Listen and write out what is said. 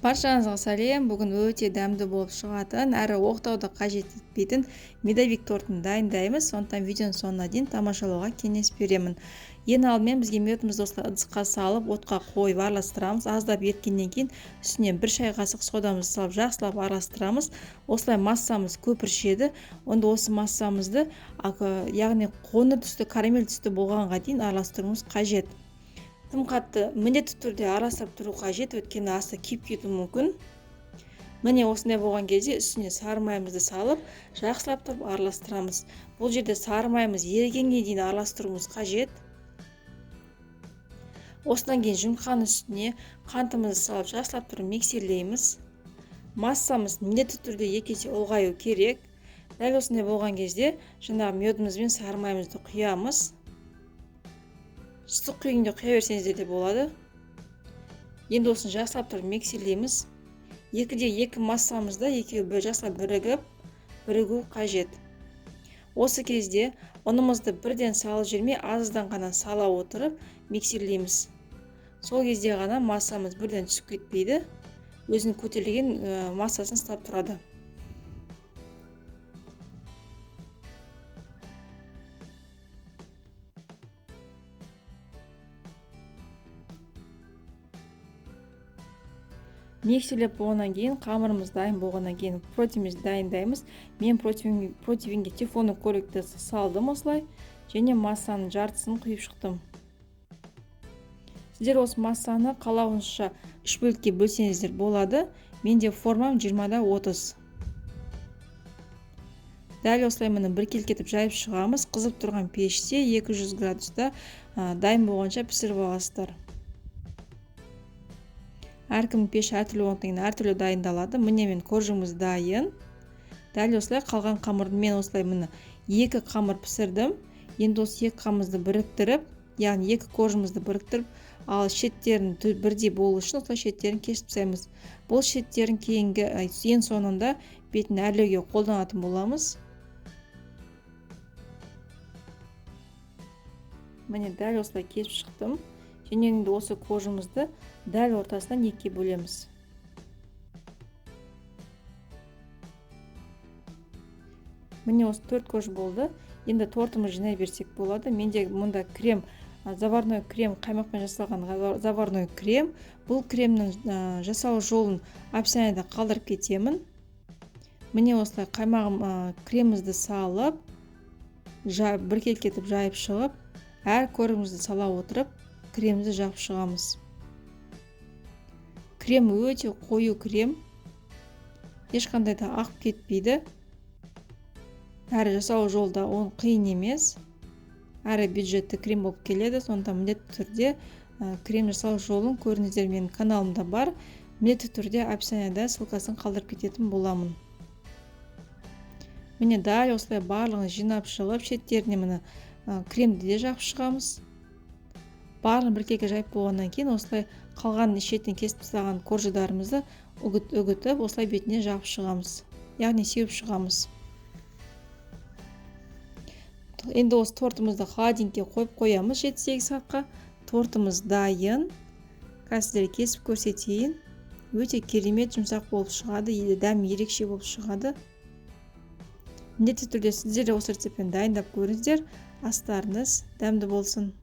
Баршаңызға сәлем. Бүгін өте дәмді болып шығатын, әрі оқтауды қажет етпейтін медовик тортын дайындаймыз. Сондықтан видеоның соңына дейін тамашалауға кеңес беремін. Ең алдымен бізге медімізді осылай ыдысқа салып, отқа қойып араластырамыз. Аздап еріткеннен кейін үстіне 1 шай қасық содамызды салып, жақсылап араластырамыз. Осылай массамыз көпіршеді. Онда осы массамызды, яғни қоңыр түсті, карамель түсті болғанға дейін араластыруымыз қажет. Тым қатты міндетті түрде араластырып тұру қажет, өйткені асты күйіп кетуі мүмкін. Міне осындай болған кезде үстіне сары майымызды салып, жақсылап тұрып араластырамыз. Бұл жерде сары майымыз ерігенге дейін араластыруымыз қажет. Осыдан кейін жұмқан үстіне қантымызды салып, жақсылап тұрып миксерлейміз. Массамыз міндетті түрде 2 есе ұлғаю керек. Дәл осындай болған кезде жаңағы медіміз бен сары майымызды құямыз. Сұқ күйінде құя берсеңіздер де болады. Енді осыны жақсылап тұрып миксерлейміз. 2-де 2 массамызды екеуі жақсылап бірігу қажет. Осы кезде ұнымызды бірден салып жүрмей, аздан ғана сала отырып миксерлейміз. Сол кезде ғана массамыз бірден түсіп кетпейді, өзінің көтерілген массасын ұстап тұрады. Миксерлеп болғаннан кейін, қамырымыз дайын болғаннан кейін протеинімізді дайындаймыз. Мен протеинге тефлондық қоректі салдым осылай, және массаның жартысын құйып шықтым. Сіздер осы массаны қалауыңызша 3 бөлікке бөлсеңіздер болады. Менде формам 20-да 30. Дәл осылай мені біркелкетіп жайып шығамыз. Қызып тұрған пеште 200 градуста дайын болғанша пісіріп аласыздар. Әркімнің пеші әртүрлі болғандықтан әртүрлі дайындалады. Міне мен коржымыз дайын. Дәл осылай қалған қамырды мен осылай міне 2 қамыр пісірдім. Енді осы 2 қамырды біріктіріп, яғни 2 коржымызды біріктіріп, ал шеттерін бірдей болу үшін осылай шеттерін кесіп тастаймыз. Бұл шеттерін кейінгі ең соңында бетін әрлеуге қолданатын боламыз. Міне дәл осылай кесіп шықтым. Және енді осы коржымызды дәл ортасынан 2-ге бөлеміз. Міне осы 4 корж болды. Енді тортымыз жинай берсек болады. Менде мұнда крем, заварной крем, қаймақпен жасалған заварной крем. Бұл кремнің жасалу жолын описаниеда қалдырып кетемін. Міне осылай қаймағым кремімізді салып, біркелкетіп жайып шығып, әр коржымызды сала отырып, кремімізді жағып шығамыз. Крем өте қою крем. Ешқандай да ағып кетпейді. Әрі жасау жолда он қиын емес. Әрі бюджетті крем болып келеді. Сондықтан міндетті түрде крем жасау жолын көріңіздер, менің каналымда бар. Міндетті түрде описаниеда ссылкасын қалдырып кететін боламын. Міне дәл осылай барлығын жинап шығып, шеттеріне міне кремді де жағып шығамыз. Барлығын біркелкі жайып болғаннан кейін осылай қалған шетін кесіп тастаған корждарымызды үгітіп, осылай бетіне жағып шығамыз. Яғни сеуіп шығамыз. Енді осы тортымызды холодильникке қойып қоямыз 7-8 сағатқа. Тортымыз дайын. Қазір кесіп көрсетейін. Өте керемет жұмсақ болып шығады, дәмі ерекше болып шығады. Міндетті түрде сіздер осы рецептпен дайындап көріңіздер. Астарыңыз дәмді болсын.